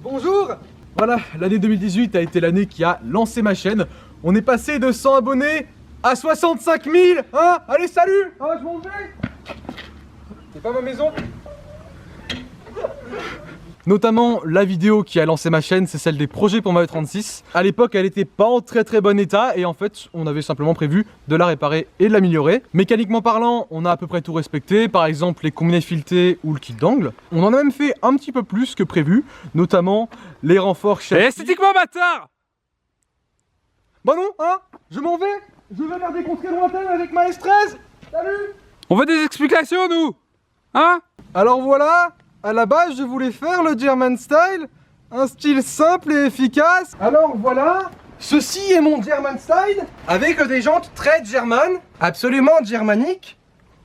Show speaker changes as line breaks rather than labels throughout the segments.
Bonjour. Voilà, l'année 2018 a été l'année qui a lancé ma chaîne. On est passé de 100 abonnés à 65 000, hein. Allez, salut. Ah, je m'en vais. C'est pas ma maison. Notamment la vidéo qui a lancé ma chaîne, c'est celle des projets pour ma E36. À l'époque, elle était pas en très bon état et en fait, on avait simplement prévu de la réparer et de l'améliorer. Mécaniquement parlant, on a à peu près tout respecté, par exemple les combinés filetés ou le kit d'angle. On en a même fait un petit peu plus que prévu, notamment les renforts châssis.
Esthétiquement, bâtard!
Bah non, hein. Je m'en vais. Je vais vers des contrées lointaines avec ma S13. Salut.
On veut des explications, nous! Hein?
Alors voilà. À la base, je voulais faire le German style, un style simple et efficace. Alors voilà, ceci est mon German style, avec des jantes très germanes, absolument germaniques,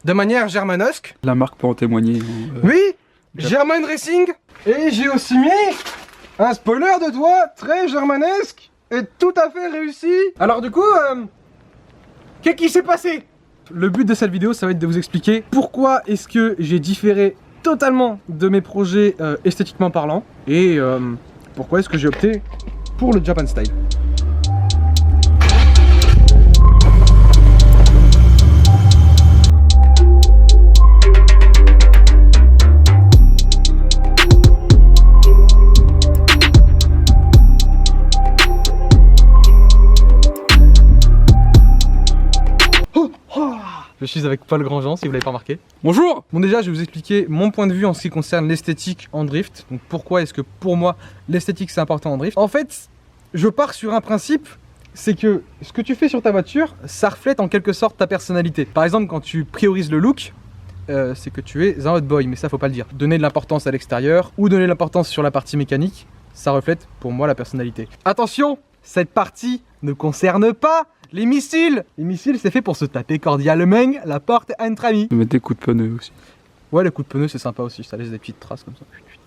de manière germanesque.
La marque peut en témoigner.
Oui, German Racing. Et j'ai aussi mis un spoiler de toit très germanesque et tout à fait réussi. Alors du coup, qu'est-ce qui s'est passé? Le but de cette vidéo, ça va être de vous expliquer pourquoi est-ce que j'ai différé totalement de mes projets esthétiquement parlant et pourquoi est-ce que j'ai opté pour le Japan style. Je suis avec Paul Grandjean, si vous l'avez pas remarqué.
Bonjour!
Bon, déjà, je vais vous expliquer mon point de vue en ce qui concerne l'esthétique en drift. Donc pourquoi est-ce que pour moi l'esthétique c'est important en drift. En fait, je pars sur un principe, c'est que ce que tu fais sur ta voiture, ça reflète en quelque sorte ta personnalité. Par exemple, quand tu priorises le look, c'est que tu es un hot boy, mais ça faut pas le dire. Donner de l'importance à l'extérieur ou donner de l'importance sur la partie mécanique, ça reflète pour moi la personnalité. Attention, cette partie ne concerne pas les missiles. Les missiles, c'est fait pour se taper cordialement la porte entre amis.
Mettre des coups de pneu aussi.
Ouais, les coups de pneu, c'est sympa aussi. Ça laisse des petites traces comme ça.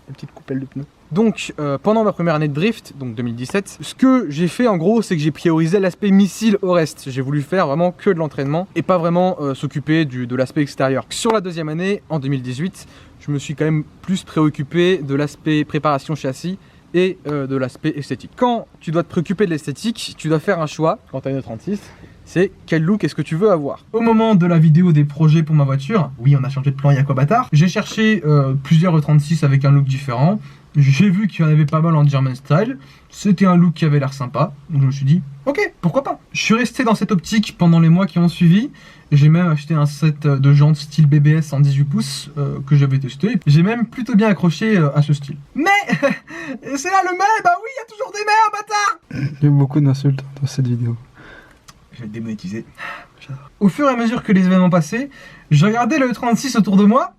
Des petites coupelles de pneus. Donc, pendant ma première année de drift, donc 2017, ce que j'ai fait en gros, c'est que j'ai priorisé l'aspect missile au reste. J'ai voulu faire vraiment que de l'entraînement et pas vraiment s'occuper de l'aspect extérieur. Sur la deuxième année, en 2018, je me suis quand même plus préoccupé de l'aspect préparation châssis et de l'aspect esthétique. Quand tu dois te préoccuper de l'esthétique, tu dois faire un choix, quand tu as une E36, c'est quel look est-ce que tu veux avoir. Au moment de la vidéo des projets pour ma voiture, oui on a changé de plan, il y a quoi bâtard, j'ai cherché plusieurs E36 avec un look différent, j'ai vu qu'il y en avait pas mal en German style, c'était un look qui avait l'air sympa, donc je me suis dit, ok, pourquoi pas. Je suis resté dans cette optique pendant les mois qui ont suivi. J'ai même acheté un set de jantes style BBS en 18 pouces que j'avais testé. J'ai même plutôt bien accroché à ce style. Mais c'est là le mais, bah oui, il y a toujours des mères, bâtard.
Il y a beaucoup d'insultes dans cette vidéo.
Je vais te démonétiser. Au fur et à mesure que les événements passaient, je regardais le E36 autour de moi.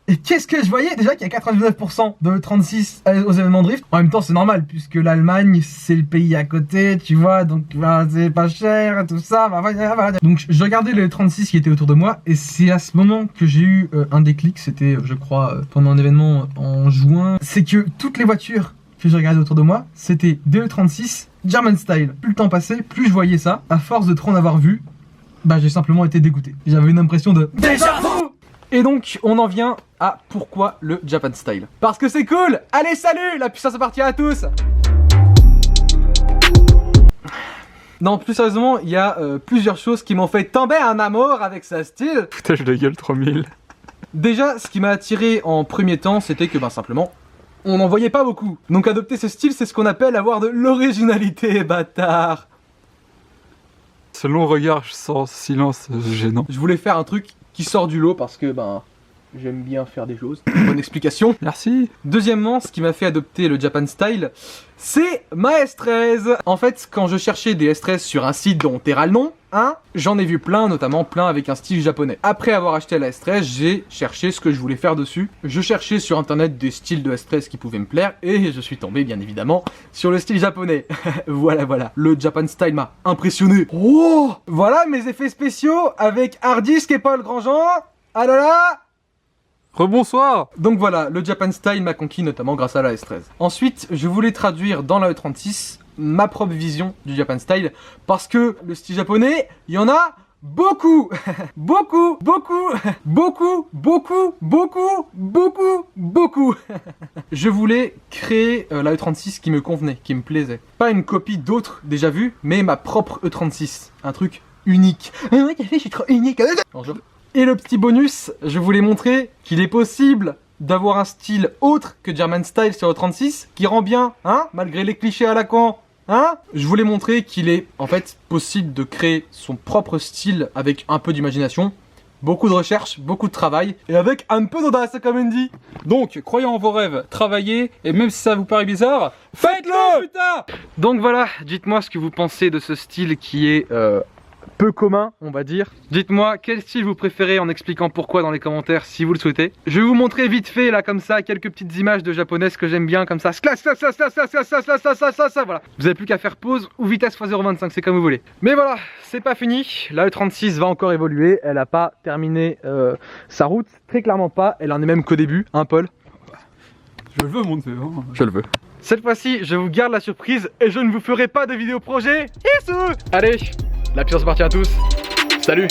Et qu'est-ce que je voyais? Déjà qu'il y a 99% de E36 aux événements drift. En même temps, c'est normal, puisque l'Allemagne, c'est le pays à côté, tu vois, donc bah, c'est pas cher, tout ça. Bah. Donc je regardais le E36 qui était autour de moi, et c'est à ce moment que j'ai eu un déclic. C'était, je crois, pendant un événement en juin. C'est que toutes les voitures que je regardais autour de moi, c'était des E36 German style. Plus le temps passait, plus je voyais ça. À force de trop en avoir vu, bah j'ai simplement été dégoûté. J'avais une impression de déjà vu. Et donc, on en vient à pourquoi le Japan style. Parce que c'est cool. Allez, salut. La puissance appartient à tous. Non, plus sérieusement, il y a plusieurs choses qui m'ont fait tomber en amour avec ce style.
Foutage de gueule 3000.
Déjà, ce qui m'a attiré en premier temps, c'était que, simplement, on n'en voyait pas beaucoup. Donc adopter ce style, c'est ce qu'on appelle avoir de l'originalité, bâtard.
Ce long regard sans silence gênant.
Je voulais faire un truc qui sort du lot parce que, j'aime bien faire des choses. Bonne explication.
Merci.
Deuxièmement, ce qui m'a fait adopter le Japan style, c'est ma S13. En fait, quand je cherchais des S13 sur un site dont taira le nom, j'en ai vu plein, notamment plein avec un style japonais. Après avoir acheté la S13, j'ai cherché ce que je voulais faire dessus. Je cherchais sur internet des styles de S13 qui pouvaient me plaire et je suis tombé bien évidemment sur le style japonais. Voilà. Le Japan style m'a impressionné. Oh, voilà mes effets spéciaux avec Hardisk et Paul Grandjean. Ah là là.
Rebonsoir.
Donc voilà, le Japan style m'a conquis notamment grâce à la S13. Ensuite, je voulais traduire dans la E36 ma propre vision du Japan style parce que le style japonais, il y en a beaucoup, beaucoup, beaucoup, beaucoup, beaucoup, beaucoup, beaucoup, beaucoup. Je voulais créer la E36 qui me convenait, qui me plaisait. Pas une copie d'autres déjà vues, mais ma propre E36. Un truc unique. Ah ouais, je suis trop unique. Bonjour. Et le petit bonus, je voulais montrer qu'il est possible d'avoir un style autre que German Style sur E36, qui rend bien, hein, malgré les clichés à la con. Hein? Je voulais montrer qu'il est en fait possible de créer son propre style avec un peu d'imagination, beaucoup de recherche, beaucoup de travail et avec un peu d'audace comme on dit.
Donc, croyez en vos rêves, travaillez, et même si ça vous paraît bizarre, faites-le, putain!
Donc voilà, dites-moi ce que vous pensez de ce style qui est peu commun, on va dire. Dites-moi quel style vous préférez en expliquant pourquoi dans les commentaires si vous le souhaitez. Je vais vous montrer vite fait là comme ça quelques petites images de japonaises que j'aime bien comme ça. Voilà. Vous n'avez plus qu'à faire pause ou vitesse x0.25, c'est comme vous voulez. Mais voilà, c'est pas fini. La E36 va encore évoluer. Elle n'a pas terminé sa route, très clairement pas. Elle en est même qu'au début, hein Paul?
Je le veux monter, hein.
Je le veux. Cette fois-ci, je vous garde la surprise et je ne vous ferai pas de vidéo projet. Allez, la puissance partie à tous. Salut!